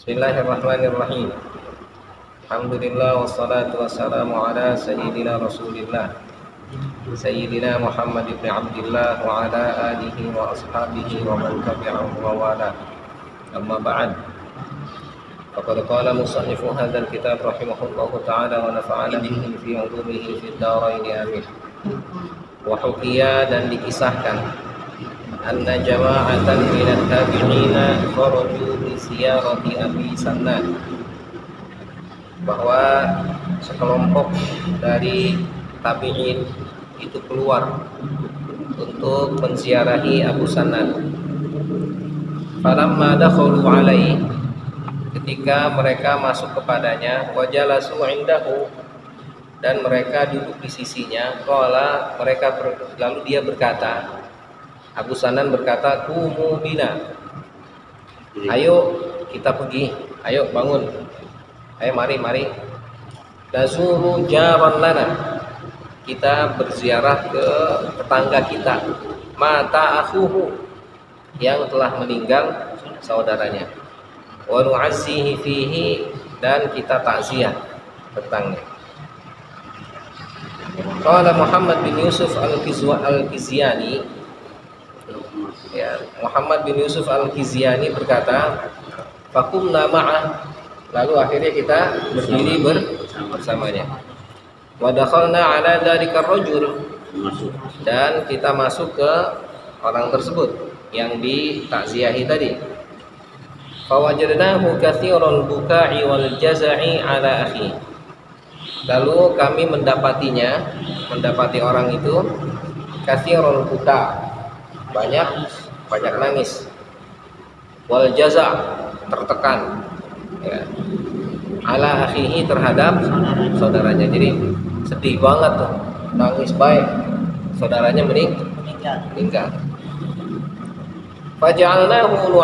Bismillahirrahmanirrahim. Alhamdulillah wassalatu wassalamu ala sayyidina Rasulillah Sayyidina Muhammad ibn Abdillah wa ala alihi wa ashabihi wa man tabi'ahu wa wala. Amma ba'd. Faqad qala musannifu hadzal kitab rahimahullahu ta'ala wa nafa'ana bihi fi 'ulumihi fid dharain amin. Wa hukiya, dan dikisahkan, anna jama'atan minat tabi'ina kharaju li ziyarati Abi Sannan, bahwa sekelompok dari tabi'in itu keluar untuk menziarahi Abu Sannan. Falamma dakhalu alaihi, ketika mereka masuk kepadanya, wajalasu indahu, dan mereka duduk di sisinya, qala, lalu dia berkata, Abu Sannan berkata, qumu bina, ayo kita pergi, ayo bangun, ayo mari nazuru jaran lana, kita berziarah ke tetangga kita, mata akhuhu, yang telah meninggal saudaranya, wa nu'azzihi fihi, dan kita takziah tentangnya. Qala Muhammad bin Yusuf al-Kizyani, ya, Muhammad bin Yusuf al-Kizyani berkata, faqumna ma'ah, lalu akhirnya kita berdiri bersamanya. Wa dakhalna ala dzalika rajul, dan kita masuk ke orang tersebut yang ditakziahi tadi. Fa wajadnahu katsiral buka'i wal jaza'i ala akhi, lalu kami mendapati orang itu katsirul buka', banyak nangis, wal jaza', tertekan, ya, ala akhihi, terhadap saudaranya. Jadi sedih banget tuh, nangis baik, saudaranya meninggal. Faja'alnahu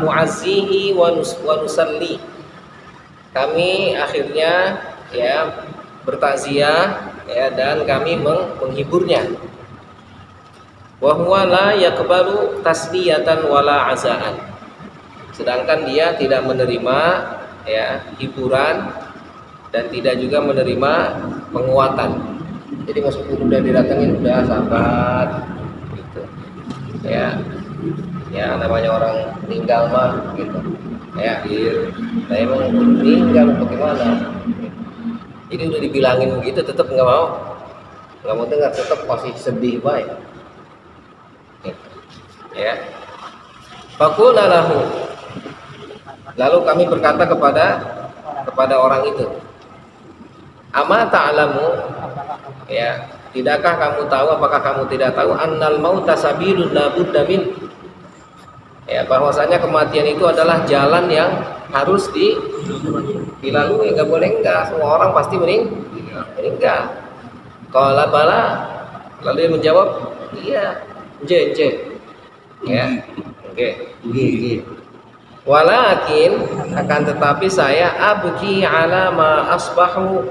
nu'azzihi wa nusalli, kami akhirnya, ya, bertakziah, ya, dan kami menghiburnya. Wa huwa la yaqbalu tasliyatan wala azaan, sedangkan dia tidak menerima, ya, hiburan dan tidak juga menerima penguatan. Jadi meskipun udah didatengin, udah sahabat gitu, ya namanya orang meninggal mah gitu, ya, saya emang meninggal bagaimana, jadi udah dibilangin begitu tetap nggak mau dengar, tetap masih sedih baik, ya. Faqulna lahu, lalu kami berkata kepada orang itu, ama ta'lamu, ya, tidakkah kamu tahu, apakah kamu tidak tahu, annal mauta sabilun la budda min, ya, bahwasanya kematian itu adalah jalan yang harus dilalui, nggak boleh enggak, semua orang pasti meninggal. Qala bala, lalu dia menjawab, iya, ya, oke. Walakin, akan tetapi saya abki ala ma asbahu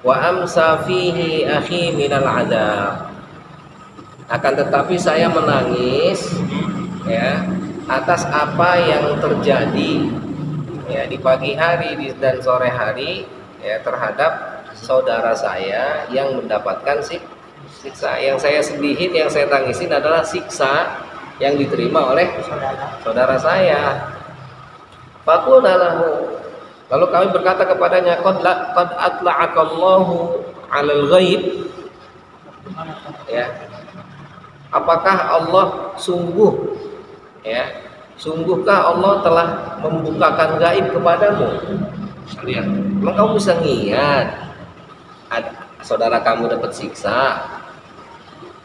wa amsa fihi akhi minal adab, akan tetapi saya menangis, ya, atas apa yang terjadi, ya, di pagi hari dan sore hari, ya, terhadap saudara saya yang mendapatkan siksa. Yang saya sedihin, yang saya tangisin adalah siksa yang diterima oleh saudara saya. Faqulna lahu, lalu kami berkata kepadanya, qad atla'akallahu 'alal ghaib, ya, apakah Allah sungguhkah Allah telah membukakan gaib kepadamu? Emang kamu bisa ngiat saudara kamu dapat siksa?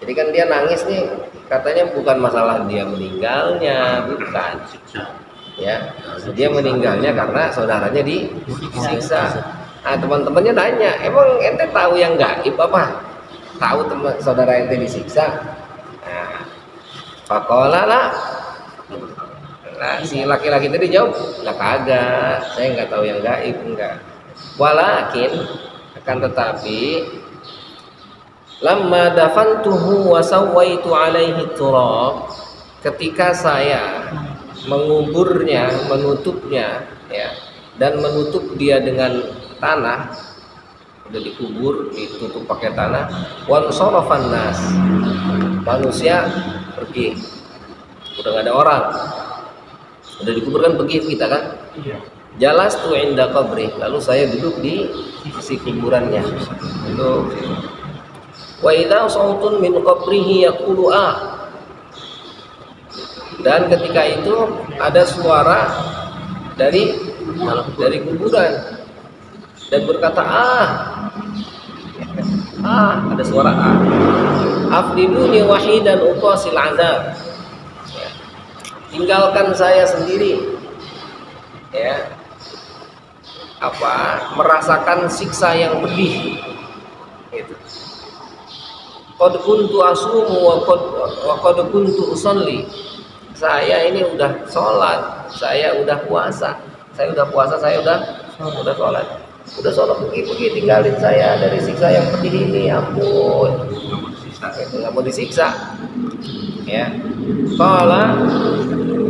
Jadi kan dia nangis nih, katanya bukan masalah dia meninggalnya, bukan, ya, dia meninggalnya karena saudaranya disiksa. Nah, teman-temannya nanya, emang ente tahu yang gaib apa? Tahu teman saudara ente disiksa? Nah, faqala la, nah, si laki-laki tadi jawab, lah kagak, saya nggak tahu yang gaib, enggak. Walakin, akan tetapi, lamma dafantuhu wa sawaitu alaihi turab, ketika saya menguburnya, menutupnya, ya, dan menutup dia dengan tanah, udah dikubur ditutup pakai tanah. Wan sorofan nas, manusia pergi, udah gak ada orang, udah dikubur kan, pergi kita kan. Jalas tu inda qabri, lalu saya duduk di sisi kuburannya. Duduk. Wa idza sautun min qabrihi yaqulu dan ketika itu ada suara dari kuburan dan berkata ada suara afdiluni wahidan uqasil azab, ya, tinggalkan saya sendiri, ya, merasakan siksa yang pedih gitu. Qad kuntu asumu wa qad kuntu usolli, saya ini udah sholat, saya udah puasa, saya udah sholat, pergi tinggalin saya dari siksa yang pedih ini, ampun, nggak mau disiksa, ya.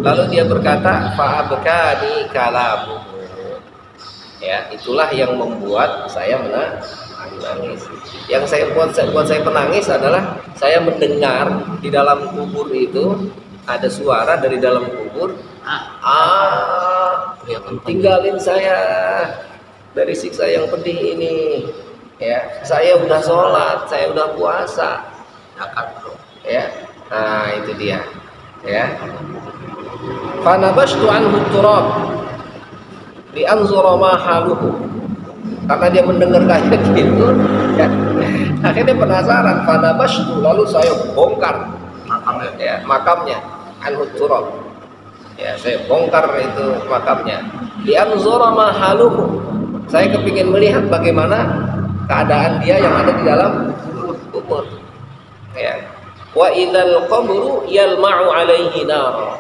Lalu dia berkata, fa'abkani kalamu, ya, itulah yang membuat saya menangis. Yang buat saya penangis adalah saya mendengar di dalam kubur itu ada suara dari dalam kubur, tinggalin saya dari siksa yang pedih ini, ya, saya udah sholat, saya udah puasa, ya. Nah itu dia, ya. Fanabashtu anhu turab li'anzura ma haluhu, karena dia mendengar kayak gitu, ya, akhirnya penasaran. Fanabashtu, lalu saya bongkar makamnya, anhu turab, ya, saya bongkar itu makamnya. Li'anzura ma haluhu, saya kepingin melihat bagaimana keadaan dia yang ada di dalam kubur, ya. Wa idzal qabru yalma'u alaihi nar,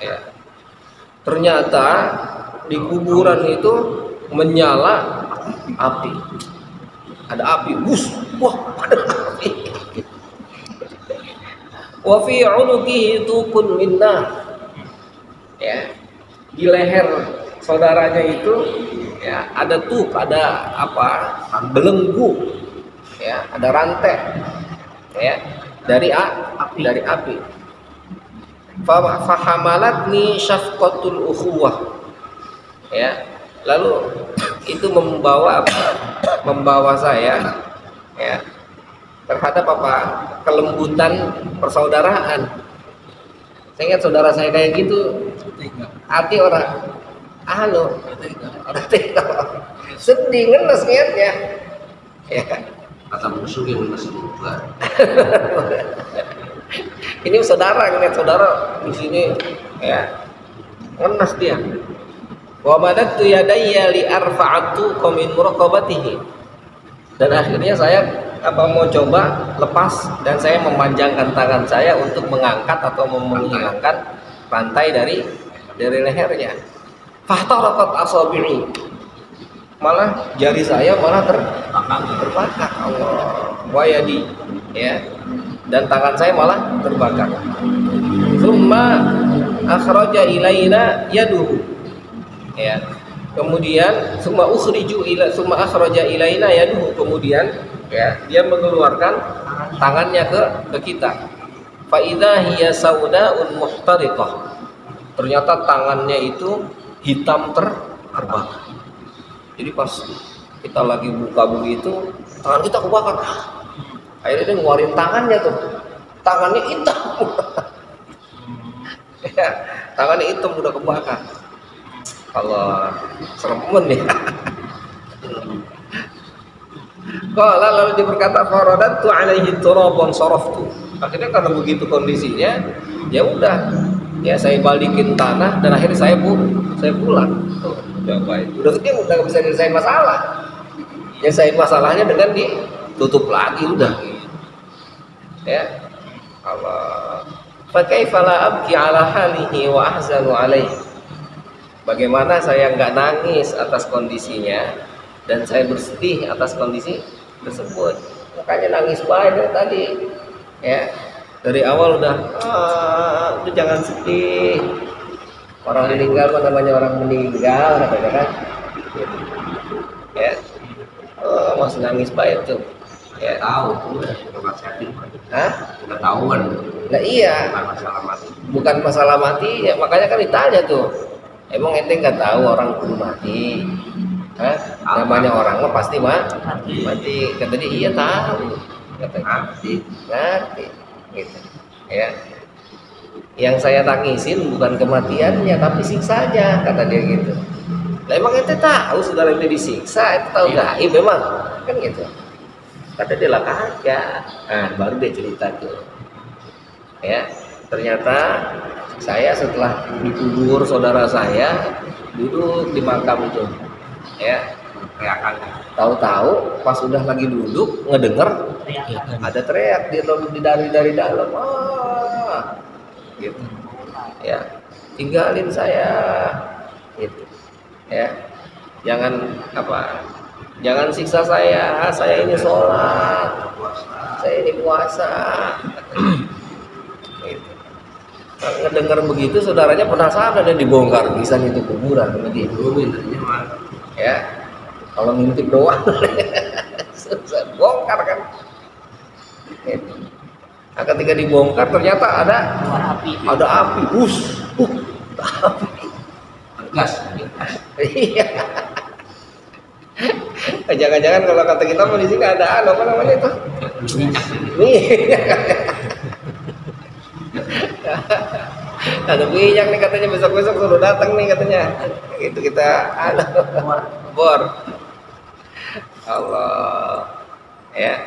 ya. Ternyata di kuburan itu menyala api, ada api, wah, ada api. Wa fi 'unuqihi tuqun minna, ya, di leher saudaranya itu, ya, ada belenggu, ya, ada rantai, ya, dari api. Fahamalatni syafqatul ukhuwah, ya, lalu itu membawa saya, ya, terhadap kelembutan persaudaraan. Saya ingat saudara saya kayak gitu, hati orang sedih, ngenes niatnya, ya. Kata musuh yang ngenes juga. Ini saudara, ngeliat saudara di sini, ya, ngenes dia. Wa madattu yadayya li arfa'atu min muraqabatihi, dan akhirnya saya mau coba lepas, dan saya memanjangkan tangan saya untuk mengangkat atau menghilangkan rantai dari lehernya. Fahtaraqat asabi'i, malah jari saya malah terbakar. Allah wa yadi, ya, dan tangan saya malah terbakar. Tsumma akhraja ilaina yaduhu, ya, kemudian tsumma akhraja ilaina yaduhu, kemudian, ya, dia mengeluarkan tangannya ke kita. Fa idza hiya saudaun muhtariqah, ternyata tangannya itu hitam terbakar. Jadi pas kita lagi buka begitu, tangan kita kebakar. Akhirnya dia ngeluarin tangannya tuh, tangannya hitam. Ya, tangannya hitam, udah kebakar. Allah, seremen ya. Lalu dia berkata, faradatu alaihi turaban saraftu. Akhirnya karena begitu kondisinya, ya udah, ya, saya balikin tanah, dan akhirnya saya pulang. Tuh, coba itu. Udah bisa nyelesain masalah. Nyelesain masalahnya dengan ditutup lagi, udah. Ya, Allah. Fa kaifa la abki ala halihi wa ahzanu alaihi. Bagaimana saya nggak nangis atas kondisinya dan saya bersedih atas kondisi tersebut. Makanya nangis banyak tadi, ya. Dari awal udah jangan sedih. Orang meninggal namanya orang meninggal katanya kan. Gitu. Ya. Oh, masih nangis baik tuh. Ya. Tahu udah nasihatin. Hah? Udah tahu kan. Nah iya. Bukan masalah mati. Bukan masalah mati, ya makanya kan ditanya tuh. Emang ente nggak tahu orang kudu mati? Hah? Namanya orang mah pasti mati. Kata dia iya tahu. Katanya ngerti. Gitu. Ya. Yang saya tangisin bukan kematiannya tapi siksanya, kata dia gitu. Lah emang ente tahu saudara ente disiksa, ente tahu gaib memang kan gitu. Kata dia lah kagak. Nah, baru dia cerita tuh. Ya, ternyata saya setelah dikubur saudara saya duduk di makam itu. Ya, Teriakan. tahu-tahu pas udah lagi duduk ngedenger ada teriak dari dalam, gitu. Ya, tinggalin saya, gitu. Ya, jangan siksa saya ini sholat, saya ini puasa. Gitu. Nah, ngedengar begitu saudaranya penasaran dan dibongkar kisah itu kuburan begitu. Ya, kalau ngintip doang susah bongkar kan. Gitu. Nah, ketika dibongkar ternyata ada api, api. Gas. Iya. Jangan-jangan kalau kata kita mau di sini ada apa namanya itu? Ada minyak nih katanya, besok-besok suruh datang nih katanya. Itu kita ada bor. Allah. Ya.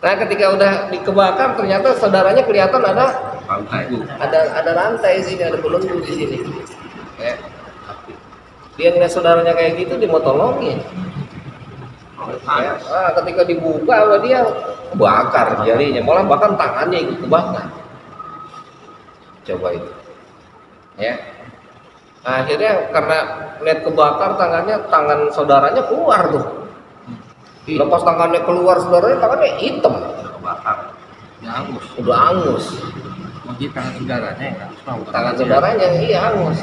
Nah, ketika udah dikebakar ternyata saudaranya kelihatan ada rantai sini, ada belenggu di sini. Ya. Dia ngeliat saudaranya kayak gitu, dia mau tolongin. Ya. Ketika dibuka dia bakar jarinya, malah bahkan tangannya ikut kebakar. Coba itu. Ya. Nah, akhirnya karena lihat kebakar tangan saudaranya keluar tuh. Lepas tangannya keluar saudaranya, tangannya hitam. Kebakar. Udah angus. Jadi tangan saudaranya ya. Tangan saudaranya iya angus.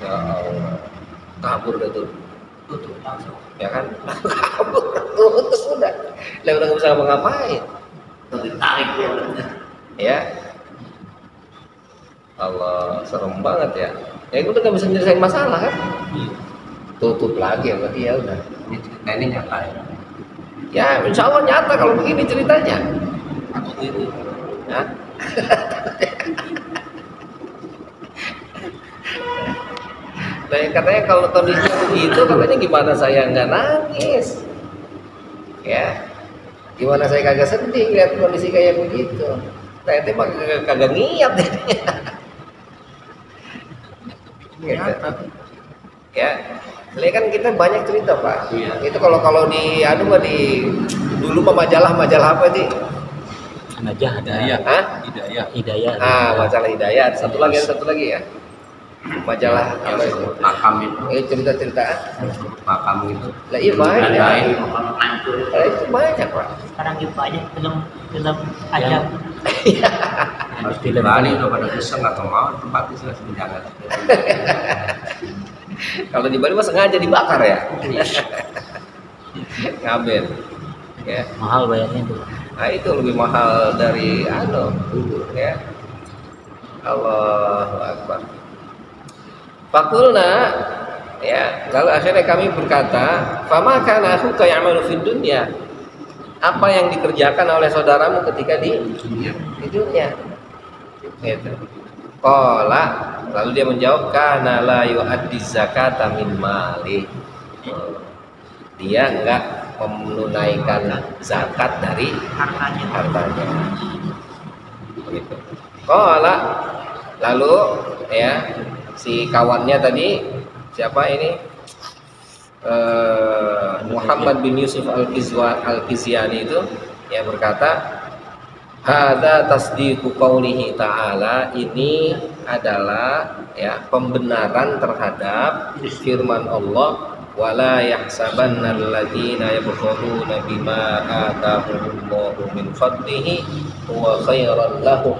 Ya Allah. Kabur dah tuh. Tutup langsung. Ya kan? Kabur. Tutup udah. Lah udah enggak bisa ngapa-ngapain. Ditarik ya. Ya. Allah, serem banget ya. Ya itu udah gak bisa nyelesain masalah kan? Tutup lagi ya berarti ya udah. Ini cerita ini nyata ya. Ya insya Allah nyata kalau begini ceritanya. Takut itu. Ya. Nah, katanya kalau kondisinya begitu, katanya gimana saya nggak nangis? Ya, gimana saya kagak sedih lihat kondisi kayak begitu? Nah itu mah kagak niat ini. Gitu. Ya, ini kan kita banyak cerita Pak. Iya. Itu kalau di dulu mah majalah apa sih? Hidayah. Hah? Hidayah. Majalah Hidayah. Satu lagi ya. Majalah apa itu? Makam itu. Cerita-cerita. Makam itu. Lah iya banyak. Ada Itu banyak Pak. Sekarang juga aja film aja. Harus di Bali udah pada bisa nggak mau tempat itu sudah menjaga. Kalau di Bali mah sengaja dibakar ya. Ngaben. Ya. Mahal bayarnya tuh. Nah itu lebih mahal dari ya. Allahu Akbar. Fakulna ya, lalu akhirnya kami berkata, "Fama kana akhuka ya'malu fid dunya?" Apa yang dikerjakan oleh saudaramu ketika di dunia? Gitu. Qala, lalu dia menjawab, "Kana la yu'addi zakata min mali." Dia enggak menunaikan zakat dari hartanya. Begitu. Qala, lalu ya si kawannya tadi siapa ini? Muhammad bin Yusuf Al-Kizyani itu ya berkata, hadza tasdiqu qaulihi ta'ala, ini adalah ya pembenaran terhadap firman Allah, wala yahsabanna alladziina yabkhuluna bima atahumullahu min fadlihi huwa khairan lahum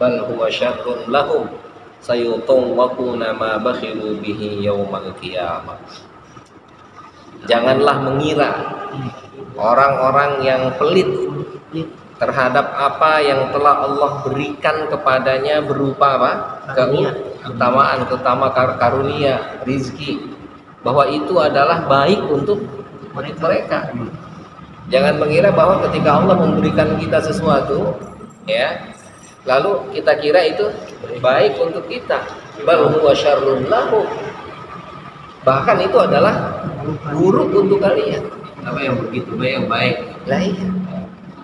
bal huwa syarrun lahum sayutawwaquna ma bakhilu bihi yaumal qiyamah. Janganlah mengira orang-orang yang pelit terhadap apa yang telah Allah berikan kepadanya berupa apa? Keutamaan, karunia, rizki, bahwa itu adalah baik untuk mereka. Jangan mengira bahwa ketika Allah memberikan kita sesuatu, ya, lalu kita kira itu baik untuk kita. Bal huwa syarrun lahum. Bahkan itu adalah buruk untuk kalian. Apa yang begitu baik yang baik? Lah iya.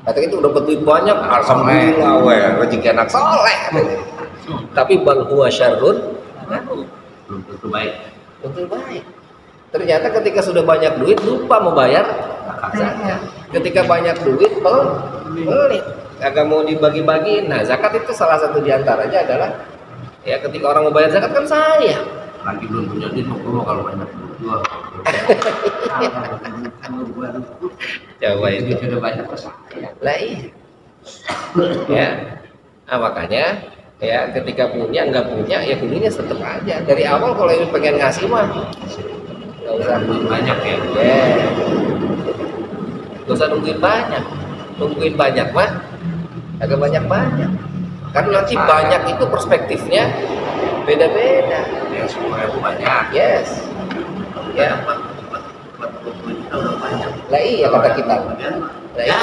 Kata itu udah duit banyak, alhamdulillah, rezeki anak soleh. Tapi bal huwa syarrun lahum. Belum tentu baik. Betul baik. Ternyata ketika sudah banyak duit lupa membayar zakat. Ketika banyak duit pelit, agak mau dibagi-bagiin. Nah, zakat itu salah satu diantaranya adalah ya ketika orang mau bayar zakat kan sayang. Lagi belum punya duit mau kalau banyak dua. Coba itu. Sudah banyak sayang. Lah iya. Ya. Nah, makanya ya ketika punya nggak punya ya punya tetap aja. Dari awal kalau ini pengen ngasih mah nggak usah Duit banyak ya. Gak usah nungguin banyak mah agak banyak karena nanti banyak itu perspektifnya beda-beda. Yang 10.000 banyak. Yes ya. Lah iya kata kita lah iya.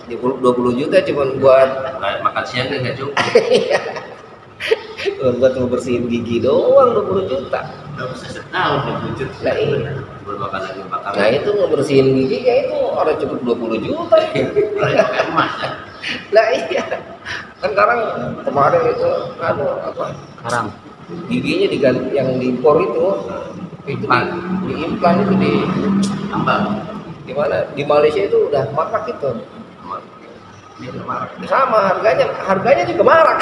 20 juta cuma buat Makan siang nggak cukup. cuma buat ngebersihin gigi doang 20 juta. Nggak bisa setahun berwujud. Lah iya. Bermakan lagi makan. Nah itu ngebersihin gigi ya itu orang cukup 20 juta. Lah iya. Kan sekarang kemarin itu apa? Sekarang Giginya diganti yang diimpor itu diimplan itu di Tambah. di mana? Di Malaysia itu udah marak itu. Ini udah marah. Sama harganya juga marak.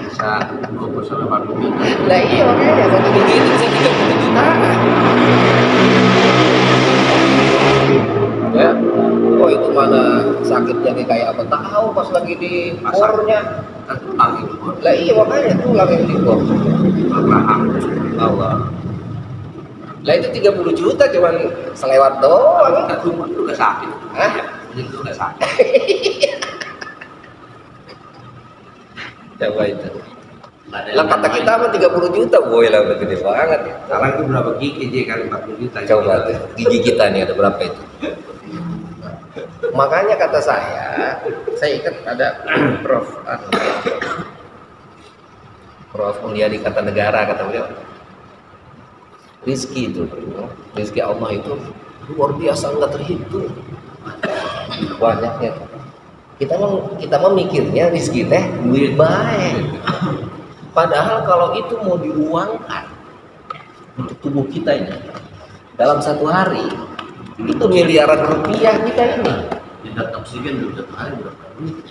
Bisa 20 sampai 40 juta. Lah iya makanya satu gigi itu bisa 30 juta. Ya, oh itu mana sakitnya kayak apa tahu pas lagi di pornya. Kan tulang itu buat Lah iya makanya tulang yang di por. rahang. Allah. Lah itu 30 juta cuman selewat doang. Kan rumah itu udah sakit. Hah? Itu udah sakit. Coba itu. Lah kata kita mah 30 juta, boy lah udah gede banget. Sekarang itu berapa gigi aja kali 40 juta. Coba tuh gigi kita nih ada berapa itu? Makanya kata saya ingat ada Prof Mulyadi kata negara kata beliau. Rizki Allah itu luar biasa nggak terhitung banyaknya. Kita mah mikirnya rizki teh duit baik. Padahal kalau itu mau diuangkan untuk tubuh kita ini dalam satu hari itu miliaran rupiah kita ini. Tidak oksigen udah hari berapa duit?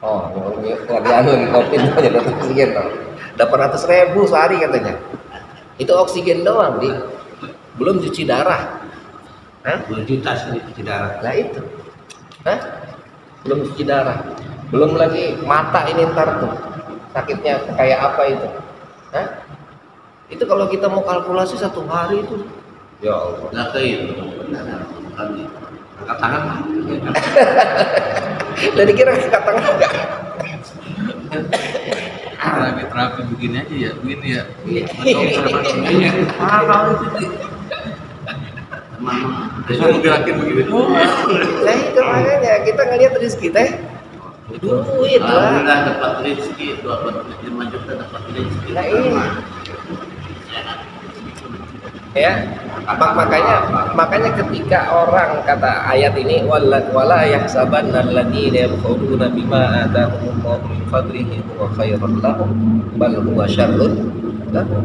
Oh, keluarga lagi covid aja dapat oksigen toh. 800.000 sehari katanya. Itu oksigen doang belum cuci darah. Hah? 2 juta sekali cuci darah. Lah itu. Hah? Belum cuci darah. Belum lagi mata ini ntar tuh. Sakitnya kayak apa itu? Hah? Itu kalau kita mau kalkulasi satu hari itu. Ya Allah. Nggak ke itu. Angkat tangan lah. Jadi kira angkat tangan enggak? Terapi begini aja ya, begini ya. Kalau itu Disuruh gerakin begini. Nah itu makanya kita ngelihat rezeki teh duit lah. Alhamdulillah dapat rezeki 25 juta dapat rezeki. Nah ini ya makanya ketika orang kata ayat ini wala yahsabanna alladziina yabkhuluna bima ataahumullahu min fadlihi huwa khairun lahum bal huwa syarrun lahum.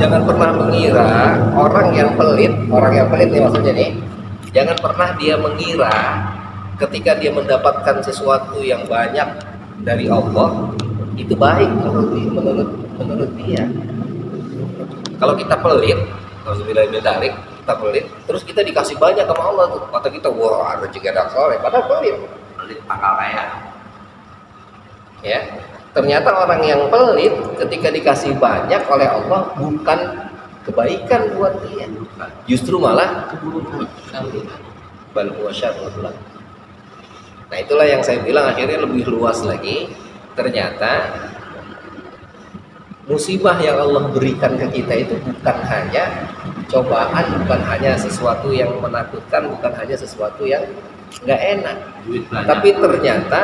Jangan pernah mengira orang yang pelit nih maksudnya nih, jangan pernah dia mengira ketika dia mendapatkan sesuatu yang banyak dari Allah itu baik menurut dia. Kalau kita pelit, alhamdulillah kita pelit, terus kita dikasih banyak sama Allah tuh, kata kita wah rezeki anak soleh, padahal pelit. Pelit pangkal kaya. Ya, ternyata orang yang pelit ketika dikasih banyak oleh Allah bukan kebaikan buat dia, justru malah bal huwa syarrun lahu. Nah itulah yang saya bilang akhirnya lebih luas lagi. Ternyata musibah yang Allah berikan ke kita itu bukan hanya cobaan, bukan hanya sesuatu yang menakutkan, bukan hanya sesuatu yang nggak enak, tapi ternyata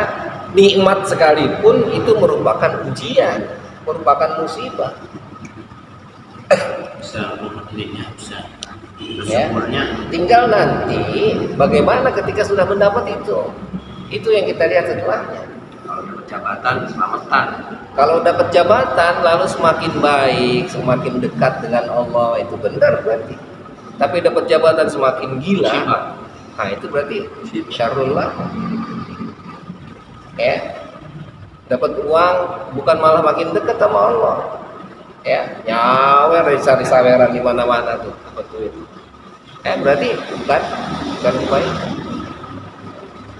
nikmat sekalipun itu merupakan ujian, merupakan musibah. Bisa memilihnya, bisa. Ya, tinggal nanti bagaimana ketika sudah mendapat itu yang kita lihat setelahnya. Kalau dapat jabatan, selamatan. Kalau dapat jabatan lalu semakin baik, semakin dekat dengan Allah, itu benar berarti. Tapi dapat jabatan semakin gila, nah itu berarti syarrul lahu. Ya, dapat uang bukan malah makin dekat sama Allah. Ya, nyawer cari saweran di mana-mana tuh, apa tuh itu. Berarti bukan kebaikan.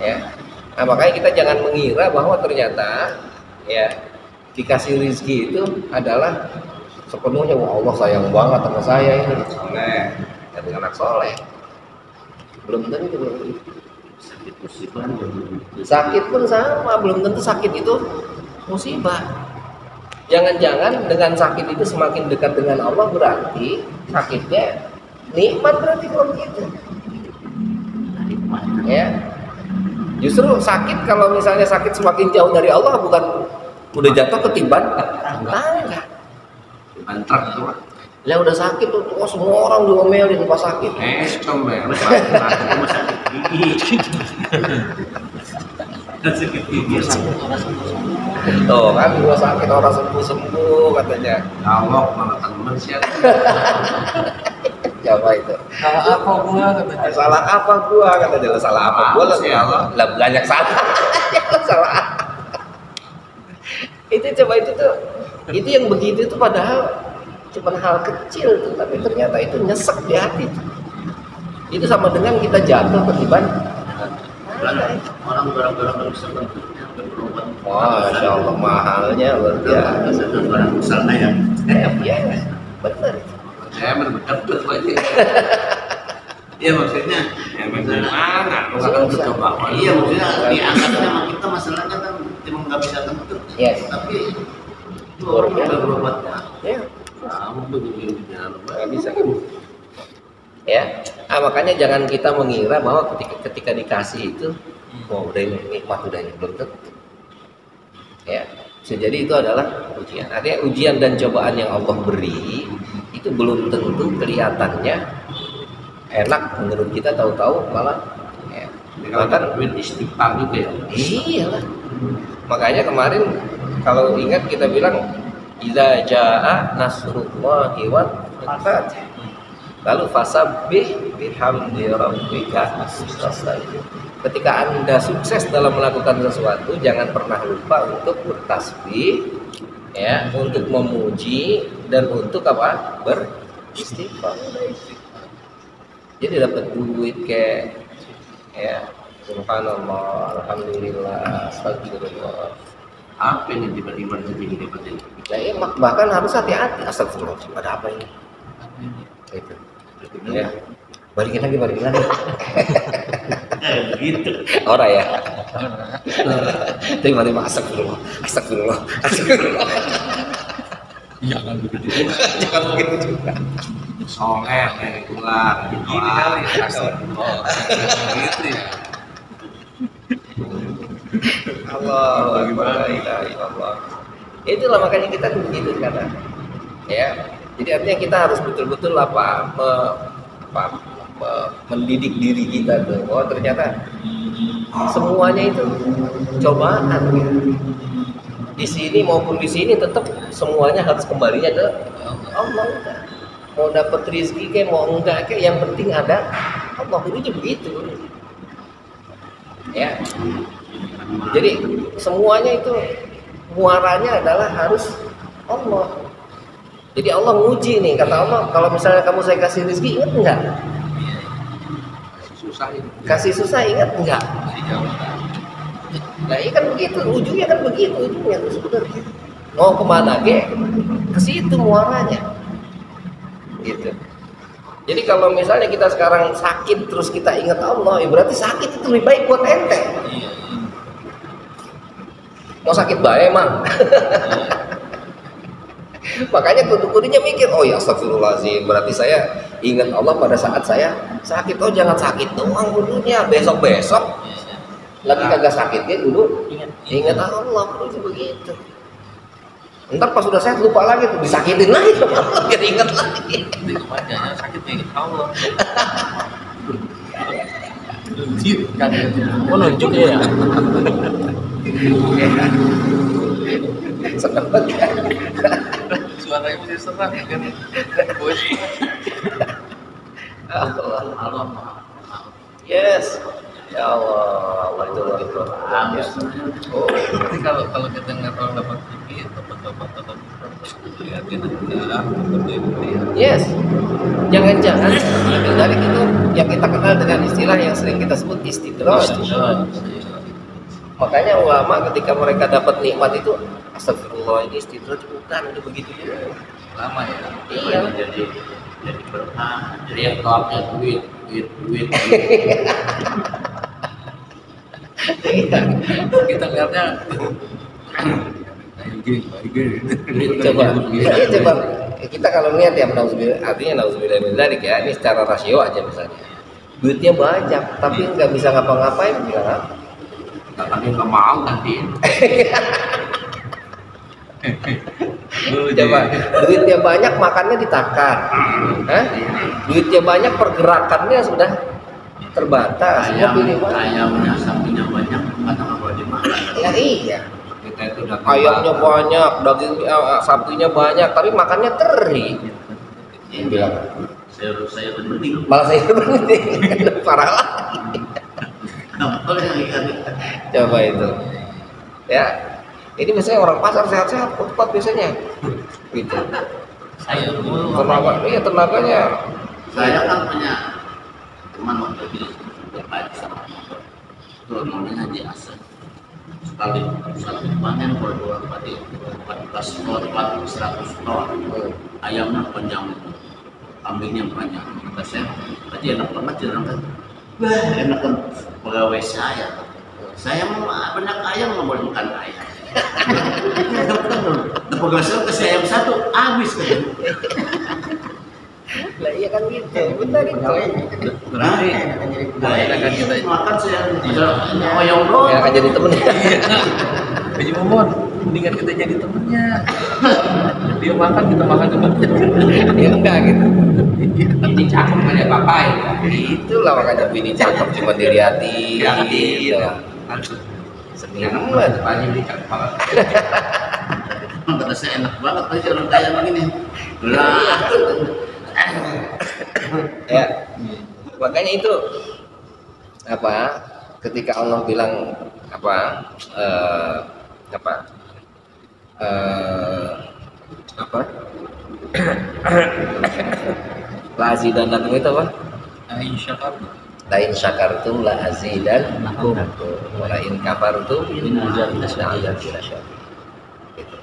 Ya. Nah, makanya kita jangan mengira bahwa ternyata ya dikasih rezeki itu adalah sepenuhnya wah Allah sayang banget sama saya ini soleh, jadi anak soleh. Belum tentu, Sakit musibah. sakit pun sama, belum tentu sakit itu musibah. Jangan-jangan dengan sakit itu semakin dekat dengan Allah berarti sakitnya nikmat, berarti kalau begitu. Ya. Justru sakit kalau misalnya sakit semakin jauh dari Allah bukan udah jatuh ketiban tangga. Antrak itu. Lah udah sakit tuh, oh, semua orang diomelin pas sakit. Comel. Sakit gigi. Tuh kan gua sakit orang sembuh katanya. Allah malah temen sih. Coba itu. Salah apa gua katanya? Salah apa gua katanya? Salah apa gua lah ya Allah. Lah banyak salah. Salah. Itu coba itu tuh. Itu yang begitu tuh padahal cuma hal kecil tuh, tapi ternyata itu nyesek di hati tuh. Itu sama dengan kita jatuh ketiban Orang barang-barang yang bisa bentuknya berobat. Masya Allah mahalnya luar biasa. Barang misalnya yang Iya, benar. saya berbeda aja. Iya maksudnya, ya maksudnya mana? Lu kan ke bawah. Iya maksudnya diangkatnya sama kita masalahnya kan cuma nggak bisa tentu. Yes. Tapi itu Luar orang biasa. udah berobatnya. Ya, Kamu begini jalan nggak bisa kan? Ya, makanya jangan kita mengira bahwa ketika dikasih itu, wah udah ini nikmat udah ini belum tentu. Ya, bisa jadi itu adalah ujian. Artinya ujian dan cobaan yang Allah beri itu belum tentu kelihatannya enak menurut kita, tahu-tahu malah ya. Bahkan duit istighfar juga ya. Iyalah. Makanya kemarin kalau ingat kita bilang idza jaa nasrullahi wal fath. Lalu fasabbih bihamdi rabbika wastaghfir. Ketika Anda sukses dalam melakukan sesuatu, jangan pernah lupa untuk bertasbih, ya, untuk memuji dan untuk apa? Beristighfar. Jadi dapat duit kayak ya, subhanallah, alhamdulillah, astagfirullah. Apa ini tiba-tiba jadi dapat ini? Nah, ya, bahkan harus hati-hati. Astagfirullah, ada apa ini? Itu. Ya. Balikin lagi. Begitu. Orang ya. Tiba-tiba astagfirullah. Jangan begitu. Jangan begitu juga. Soleh dari ular gini kali. Astagfirullah. Gitu ya. Allah, Allah. Itulah makanya kita begitu sekarang. Ya. Jadi artinya kita harus betul-betul mendidik diri kita tuh. Oh ternyata semuanya itu cobaan. Di sini maupun di sini tetap semuanya harus kembalinya ke Allah. Mau dapat rezeki kayak mau enggak kayak yang penting ada Allah. Itu begitu. Ya. Jadi semuanya itu muaranya adalah harus Allah. Jadi Allah nguji nih, kata Allah, kalau misalnya kamu saya kasih rezeki, ingat enggak? Susah itu. Kasih susah, ingat enggak? Masih jauh. Nah ini kan begitu, ujungnya kan begitu, ujungnya tuh sebenarnya. Mau kemana ge? Ke situ muaranya. Gitu. Jadi kalau misalnya kita sekarang sakit terus kita ingat Allah, ya berarti sakit itu lebih baik buat ente. Iya. Mau sakit bae emang. Makanya kudu-kudunya mikir, oh ya astagfirullahaladzim, berarti saya ingat Allah pada saat saya sakit. Oh jangan sakit doang kudunya, besok-besok lagi kagak sakitnya dulu ingat Allah, kudu begitu. Ntar pas sudah sehat lupa lagi tuh, disakitin lagi sama Allah, biar ingat lagi. Di kematiannya sakit ya Allah. Kan oh nunjuk ya. Seneng banget kan? Suaranya masih serang kan. Bos. Allah. Yes. Ya Allah, Allah itu luar biasa. Oh, berarti kalau kita nggak tahu dapat sedikit, dapat lihatin aja, seperti itu ya. Yes. Jangan-jangan lebih dari itu yang kita kenal dengan istilah yang sering kita sebut istidraj. Makanya ulama ketika mereka dapat nikmat itu, astagfirullah, ini istidraj bukan, itu begitu juga. Lama ya. Iya. Jadi berkah. Jadi yang topnya duit. Kita lihatnya Coba kita kalau lihat ya, artinya nauzubillah min dzalik ya, ini secara rasio aja misalnya. Duitnya banyak tapi nggak bisa ngapa-ngapain, gimana? Tapi nggak mau gantiin. Coba duitnya banyak makannya ditakar, duitnya banyak pergerakannya sudah terbatas. Ayamnya sapinya banyak, karena nggak boleh dimakan. Ya iya. Kita itu udah Ayamnya banyak, dagingnya sapinya banyak, tapi makannya teri. Dia bilang saya bening. Malah saya berhenti, parah lagi. Coba itu, ya. Ini biasanya orang pasar sehat-sehat, kuat biasanya, gitu. Sayur mulu. Tenaganya. Saya kan punya teman waktu itu berpacu sama motor. Itu namanya Haji Hasan. Sekali satu panen kalau 14 ton, 100 ton. Ayamnya panjang, kambingnya banyak. Kata saya, Haji enak banget jalan. Wah, enak kan pegawai saya. Saya mau banyak ayam, nggak boleh makan ayam. Pegawai saya kasih ayam satu, habis kan. Lah iya kan gitu, benar itu. Berarti kan kita makan saya ayam doang. Ya akan jadi temennya. Haji Momon, mendingan kita jadi temennya. Dia makan, kita makan juga. Ya enggak gitu. Ini cakep kan ya papai. Itulah makanya bini cakep cuma dilihatin. Gitu. Seneng banget. Banyak di cakep banget. Kata saya enak banget aja orang kaya begini. Lah. Ya. Makanya itu apa? Ketika Allah bilang apa? La azidannakum itu apa? Lain syakartum la azidannakum wa la in kafartum inna azabi lasyadid. Gitu.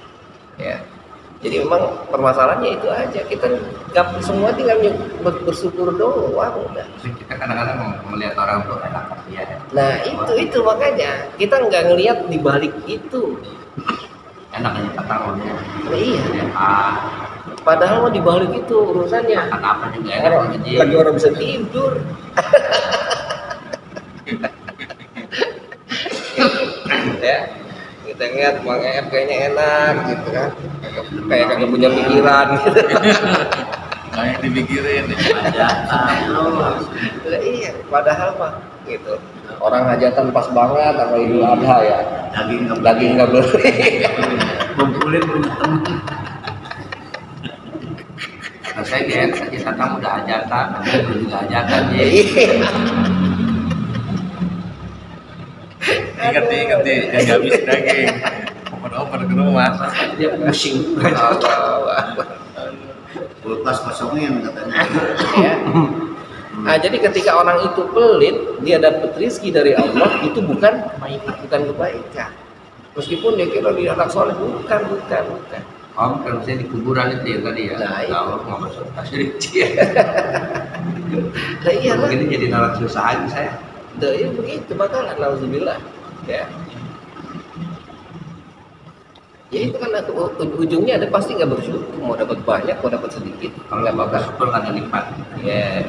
Ya. Jadi memang permasalahannya itu aja. Kita nggak semua tinggal bersyukur doang udah. Kita kadang-kadang melihat orang tuh enak ya. Nah itu makanya kita nggak ngelihat di balik itu. Enak aja kata orangnya. Nah, iya. Ah, Padahal mau di balik itu urusannya. makan apa juga enak aja. Lagi orang bisa tidur. Ya, kita ngeliat Bang EF kayaknya enak gitu kan. Kayak kagak punya pikiran gitu. Kayak dipikirin. Lah iya, padahal mah gitu. Orang hajatan pas banget sama Idul Adha ya. Daging nggak beli. Ngumpulin punya temen. Nah, saya lihat saja kamu udah hajatan, kamu juga hajatan ya. Ingat yang habis daging. Oper-oper ke rumah. Dia pusing. kulkas kosongin katanya. Ya. Nah, jadi ketika orang itu pelit, dia dapat rezeki dari Allah, itu bukan kebaikan. Meskipun dia kira dia anak soleh, bukan. Om, kalau saya di kuburan itu ya tadi ya. Nah, itu. Kalau nggak masuk kasih rezeki. Nah, iya lah. Begini jadi nalar susah aja saya. Tuh, ya begitu bakalan, nauzubillah. Ya. Ya itu kan ujungnya ada pasti nggak bersyukur, mau dapat banyak, mau dapat sedikit, Kalau nggak nggak bakal. bersyukur kan lipat. Ya,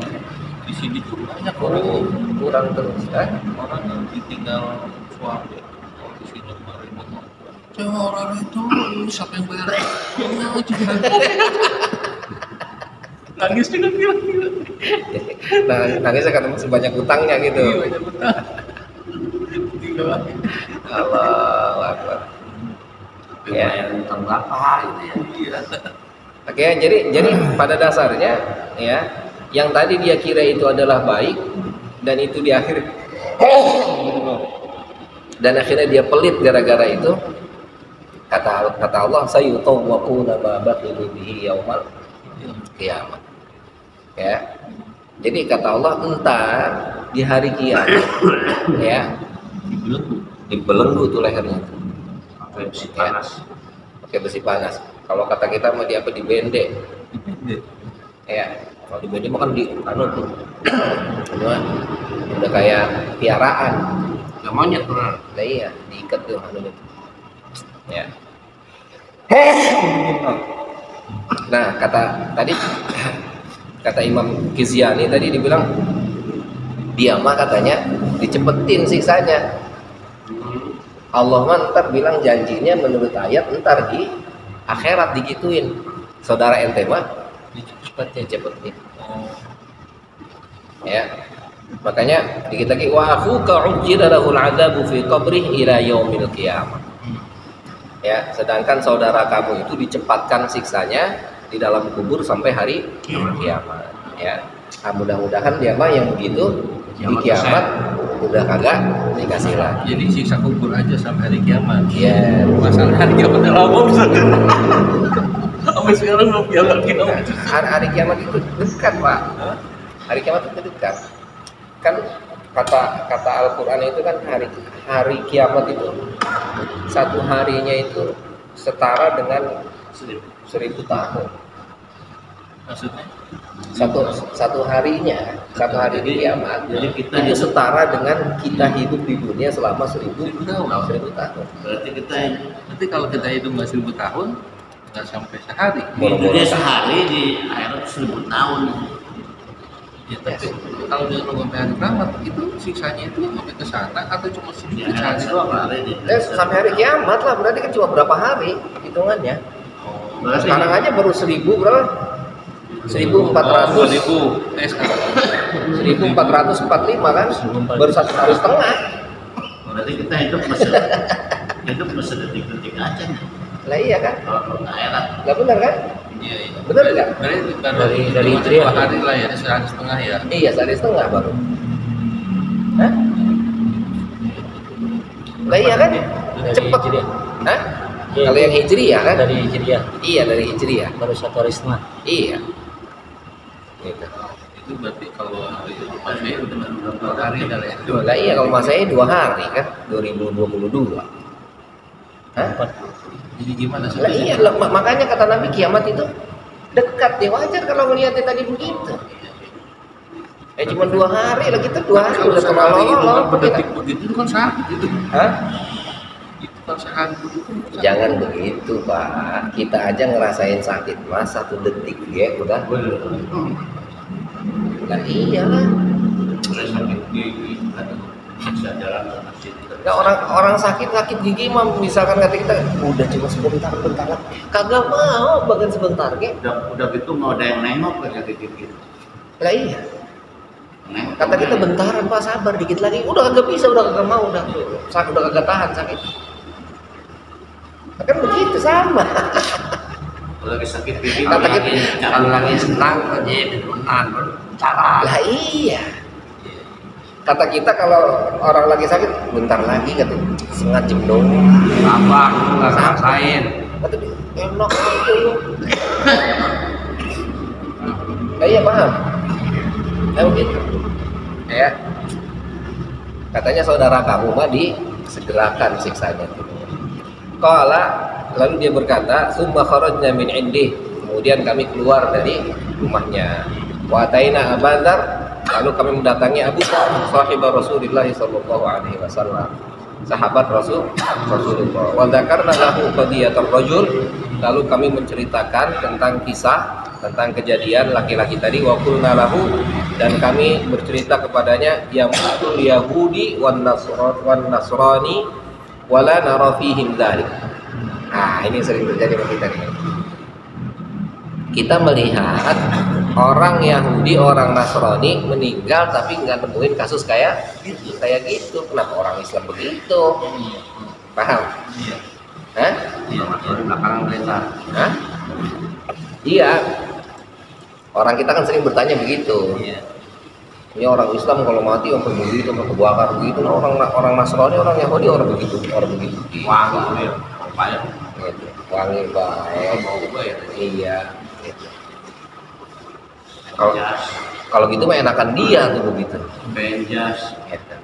Di sini juga banyak kurang terus. Kan? orang yang ditinggal suami. Oh, di sini kemarin ngomong, "Cewek orang itu siapa yang bayar?" Oh, juga. Nangis juga gila. Nah, nangisnya karena masih banyak utangnya gitu. Iya, banyak utang. Tinggal lagi. Allahu Akbar. Ya. Bayar utang berapa gitu ya. Iya. Oke, jadi pada dasarnya ya, yang tadi dia kira itu adalah baik dan itu di akhir dan akhirnya dia pelit gara-gara itu. Kata Allah, sayutawwaquna ma bakhilu bihi yaumal kiamat. Ya. Jadi kata Allah, entar di hari kiamat ya, dibelenggu tuh lehernya. Pakai besi panas. Pakai besi panas. Kalau kata kita mau dibendek. Ya, kalau dibendek mah kan di tuh. Udah kayak piaraan. Ya monyet benar. Nah iya, diikat tuh itu. Ya. Nah, kata Imam Kiziani tadi dibilang dia mah katanya dicepetin siksanya. Allah mah ntar bilang janjinya menurut ayat ntar di akhirat digituin. Saudara ente mah dicepetin. Ya. Makanya dikit lagi wa akhuka ujjila lahul adzabu fi qabrihi ila yaumil qiyamah. Ya, sedangkan saudara kamu itu dicepatkan siksanya di dalam kubur sampai hari kiamat. Ya. Nah, mudah-mudahan dia mah yang begitu di kiamat udah kagak dikasih lagi. Jadi siksa kubur aja sampai hari kiamat. Ya, Masalah hari kiamat udah lama bisa. Sampai sekarang belum kiamat. hari kiamat itu dekat, Pak. Hari kiamat itu dekat. Kan kata Al-Qur'an itu kan hari kiamat itu satu harinya itu setara dengan 1000 tahun. Maksudnya? Satu hari di kiamat Jadi kita itu hidup, setara dengan kita hidup di dunia selama 1000 tahun. berarti kita Nanti kalau kita hidup nggak 1000 tahun, nggak sampai sehari. hidupnya sehari di akhirat 1000 tahun. Ya, tapi kalau dia nunggu sampai hari kiamat, itu siksanya itu sampai ke sana atau cuma Di sedikit akhirat saja? berapa hari di Sampai hari kiamat lah, berarti kan cuma berapa hari hitungannya. Berarti Sekarang aja baru 1000 berapa? 1400 sekarang 1445 kan? Baru 1 hari setengah. berarti kita hidup masih detik-detik aja nih. Lah iya kan? Kalau ke akhirat Lah benar kan? Iya, iya. Benar nggak? Berarti Dari Hijriah. 2 hari lah ya, sehari setengah ya. Iya, sehari setengah baru. Hah? Lah iya kan? Cepet. Hah? Kalau yang Hijriah kan? Dari Hijriah Iya, dari Hijriah. baru 1 hari setengah. Iya. Gitu. Itu berarti kalau hari Masehi udah 2 hari dah ya. Lah iya kalau Masehi 2 hari kan 2022. Hah? Jadi gimana sih? Lah iya, makanya kata Nabi kiamat itu dekat ya, wajar kalau melihatnya tadi begitu. Cuma 2 hari lah, kita 2 hari udah sehari itu kan terlalu berdetik begitu itu kan sakit itu. Hah? Itu kan sehari begitu. Kan Jangan begitu Pak, kita aja ngerasain sakit mas 1 detik ya udah. Lah iyalah. sakit gigi atau bisa jalan ke masjid. Nah, orang sakit gigi mah misalkan kata kita udah cuma sebentar kagak mau bahkan sebentar ge. Udah gitu mau ada yang nengok ke sakit gigi. Lah iya. Nengok. Kata kita bentaran Pak, sabar dikit lagi. Udah kagak bisa, udah kagak mau, udah kagak tahan sakit. Kan begitu sama. Kalau lagi sakit gigi, Kata kita, kalau lagi senang aja menang cara. lah iya. Kata kita kalau orang lagi sakit bentar lagi kata setengah jam doang. Sabar, nggak ngerasain. Kata dia enak itu. Iya paham. Ya begitu. Ya. Katanya saudara kamu mah disegerakan siksanya. Qala, lalu dia berkata, "Tsumma kharajna min indih." Kemudian kami keluar dari rumahnya. Wa ataina Abu Dzar, lalu kami mendatangi Abu Dzar, sahiba Rasulullah sallallahu alaihi wasallam. Sahabat Rasulullah. Wa dzakarna lahu qadiyatar rajul, lalu kami menceritakan tentang kisah tentang kejadian laki-laki tadi. Wa qulna lahu, dan kami bercerita kepadanya, yamutul yahudi wan nasrani wala nara fihim dzalik. Nah, ini sering terjadi sama kita nih. Kita melihat orang Yahudi, orang Nasrani meninggal tapi nggak nemuin kasus kayak gitu. Kenapa orang Islam begitu? Paham? Hah? Belakangan mereka. Hah? Iya. Orang kita kan sering bertanya begitu. Ini orang Islam kalau mati sampai begitu, sampai kebakar begitu. Nah, orang Nasrani, orang Yahudi orang begitu. Wangi, ya. Gitu. Wangi baik. Iya. Gitu. Kalau gitu mah enakan dia tuh begitu. Benjas. Gitu.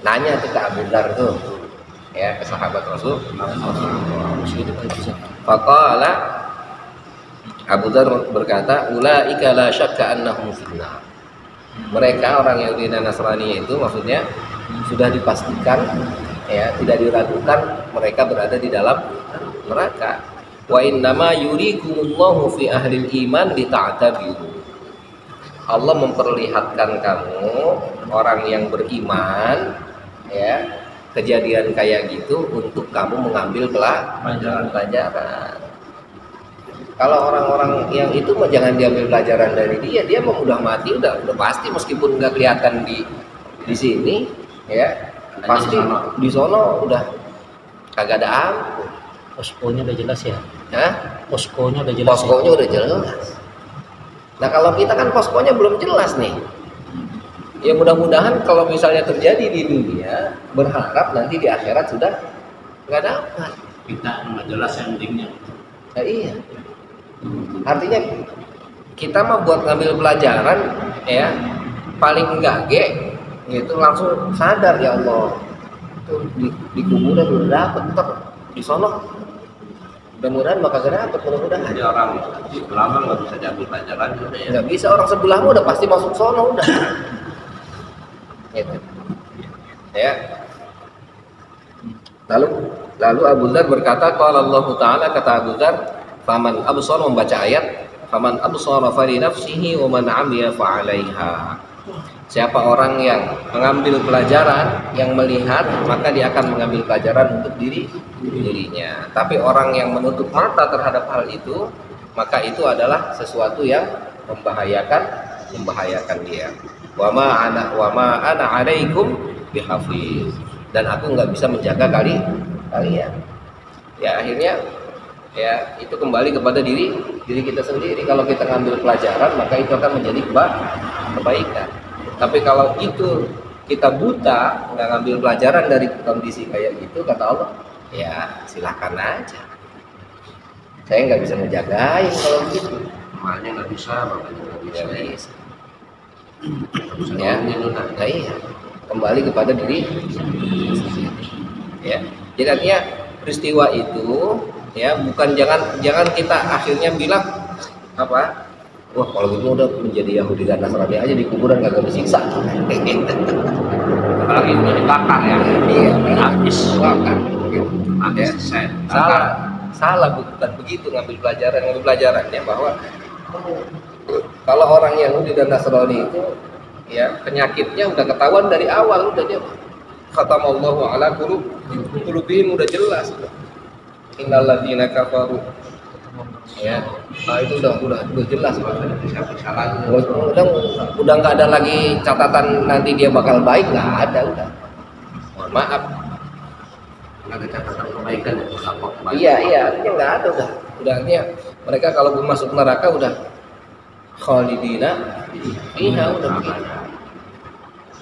Nanya tuh ke Abu Dzar tuh, ya, ke sahabat Rasul. Faqala, Abu Dzar berkata, ulaika la syakka annahum finnar. Mereka orang Yahudi dan Nasrani itu maksudnya sudah dipastikan, ya, tidak diragukan mereka berada di dalam neraka. Wa innama yurikumullahu fi ahlil iman lita'tabiru. Allah memperlihatkan kamu orang yang beriman, ya, kejadian kayak gitu untuk kamu mengambil pelajaran. Kalau orang-orang yang itu mah jangan diambil pelajaran dari dia mah udah mati, udah pasti, meskipun nggak kelihatan di sini, ya, pasti di sono udah kagak ada ampun. Poskonya udah jelas ya. Hah? Poskonya udah jelas. Poskonya udah jelas. Nah, kalau kita kan poskonya belum jelas nih. Ya mudah-mudahan kalau misalnya terjadi di dunia, berharap nanti di akhirat sudah nggak dapat. Kita nggak jelas endingnya. Nah, iya. Artinya kita mah buat ngambil pelajaran, ya, paling enggak gitu langsung sadar, ya Allah, itu di kuburan udah dapat, ntar di sono mudah-mudahan bakal dapat, mudah-mudahan. Jadi orang lama nggak bisa diambil pelajaran juga ya. Nggak bisa, orang sebelahmu udah pasti masuk sono udah. Gitu. Ya. Lalu Abu Dzar berkata, qala Allah Ta'ala, kata Abu Dzar, faman absar, membaca ayat, faman absara fa li nafsihi wa man 'amiya fa 'alaiha. Siapa orang yang mengambil pelajaran, yang melihat, maka dia akan mengambil pelajaran untuk dirinya. Tapi orang yang menutup mata terhadap hal itu, maka itu adalah sesuatu yang membahayakan dia. Wa ma ana 'alaikum bihafiz. Dan aku nggak bisa menjaga kalian. Ya, akhirnya ya itu kembali kepada diri kita sendiri. Kalau kita ngambil pelajaran, maka itu akan menjadi kebaikan. Tapi kalau itu kita buta, nggak ngambil pelajaran dari kondisi kayak gitu, kata Allah, ya silakan aja. Saya nggak bisa ngejagain kalau gitu. Malnya nggak bisa, bapaknya nggak bisa. Ya, nah iya. Kembali kepada diri sendiri. Ya, jadi artinya peristiwa itu, ya, bukan jangan kita akhirnya bilang apa? Wah, kalau gitu udah menjadi Yahudi dan Nasrani aja di kuburan kagak disiksa. Apalagi itu dibakar ya. Iya, habis bakar. habis Ya. saya Salah bukan begitu ngambil pelajarannya bahwa kalau orang Yahudi dan Nasrani itu, ya, penyakitnya udah ketahuan dari awal, udah dia khatamallahu ala qulubihim, udah jelas. Innal ladzina kafaru, ya, nah itu udah jelas, udah nggak ada lagi catatan nanti dia bakal baik, nggak ada, udah, mohon maaf, nggak ada catatan kebaikan ya, lapor kebaikan. iya artinya nggak ada, udah artinya mereka kalau masuk neraka udah khalidina fiha, udah begitu,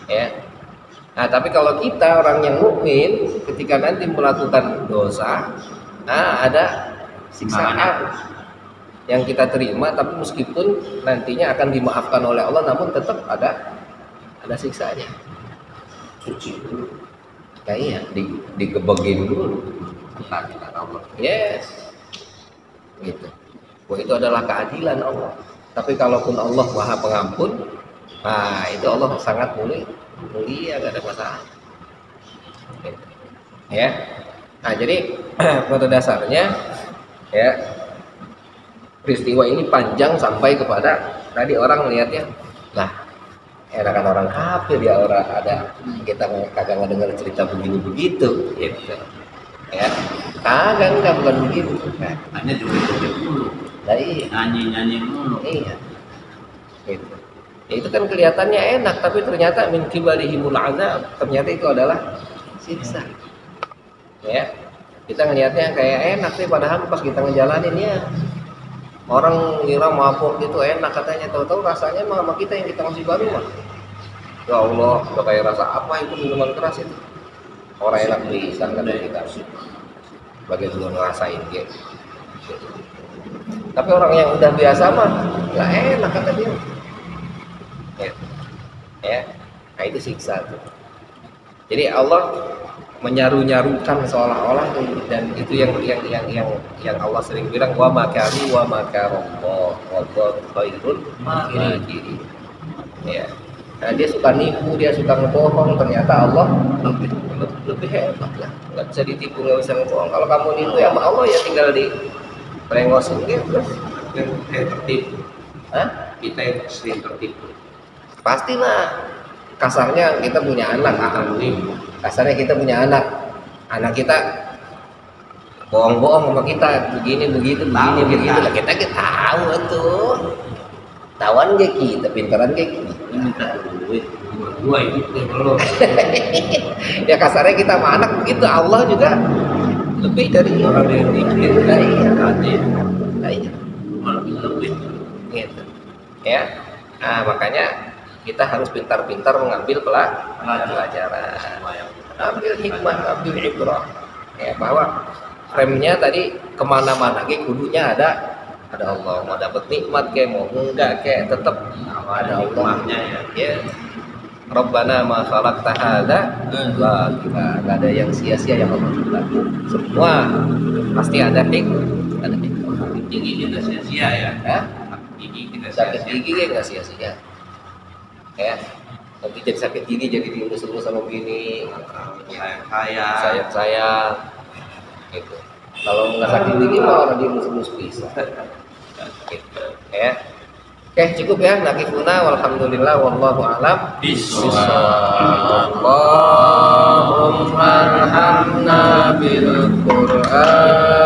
ya. Nah, tapi kalau kita orang yang mukmin, ketika nanti melakukan dosa, nah ada siksaan. yang kita terima, tapi meskipun nantinya akan dimaafkan oleh Allah, namun tetap ada siksanya. Suci dulu. Nah iya, digebegin dulu. Keadilan Allah. Yes, gitu. Wah, itu adalah keadilan Allah. Tapi kalaupun Allah Maha Pengampun, nah itu Allah sangat mulia, gak ada masalah. Gitu. Ya. Nah jadi pada dasarnya ya peristiwa ini panjang sampai kepada tadi orang melihatnya, lah enakan orang kafir ya, orang ada kita kagak ngedengar cerita begini begitu, gitu. Ya, kagak enggak bukan begitu. Nah, Hanya juga dulu. iya. Nyanyi mulu. Iya. Gitu. Ya, itu kan kelihatannya enak, tapi ternyata min kibalihimul azab, ternyata itu adalah siksa. Ya. Kita ngelihatnya kayak enak sih, padahal pas kita ngejalanin ya orang ngira mabuk itu enak katanya, tahu-tahu rasanya mah sama kita yang kita masih baru mah. Ya Allah, udah kayak rasa apa itu minuman keras itu. Orang enak bisa kata kita. Bagi belum ngerasain gitu. Tapi orang yang udah biasa mah nggak enak kata dia. Ya. Nah itu siksa tuh. Jadi Allah menyaru-nyarukan seolah-olah, dan itu yang Allah sering bilang wa makaru wa makarallah wallahu khairul makirin. Ya. Nah, dia suka nipu, dia suka ngebohong, ternyata Allah lebih hebat lah. Nggak bisa ditipu, nggak bisa ngebohong. Kalau kamu nipu ya sama Allah ya tinggal di perengosin gitu terus. Yang tertipu. Hah? Kita yang sering tertipu. Pasti mah. Kasarnya kita punya anak, kasarnya kita punya anak kita bohong-bohong sama kita, begini begitu lah kita tahu tuh, tawan kayak kita, pintaran kayak kita. Minta duit. Dua itu belum. Ya kasarnya kita sama anak begitu, Allah juga lebih dari Orang yang dikit. iya. Lebih. Gitu. Ya. Nah, makanya kita harus pintar-pintar mengambil pelajaran, ambil hikmah, ambil ibrah. Ya, bahwa remnya tadi kemana-mana, kudunya ada Allah. Mau dapat nikmat kayak mau enggak kayak tetap ada Allahnya ya. Ya. Rabbana ma khalaqta hadza batila. Enggak ada yang sia-sia yang Allah buat. Semua pasti ada hikmah. Gigi tidak sia-sia ya. Hah? Gigi tidak Sakit sia-sia. gigi ya nggak sia-sia. Ya, nanti jadi sakit gigi jadi diurus-urus sama bini, sayang, gitu. Kalau nggak sakit gigi mah orang diurus-urus bisa. Gitu. Ya. Oke, cukup ya. Nakifuna walhamdulillah wallahu a'lam bishawab. Allahumma arhamna bil Qur'an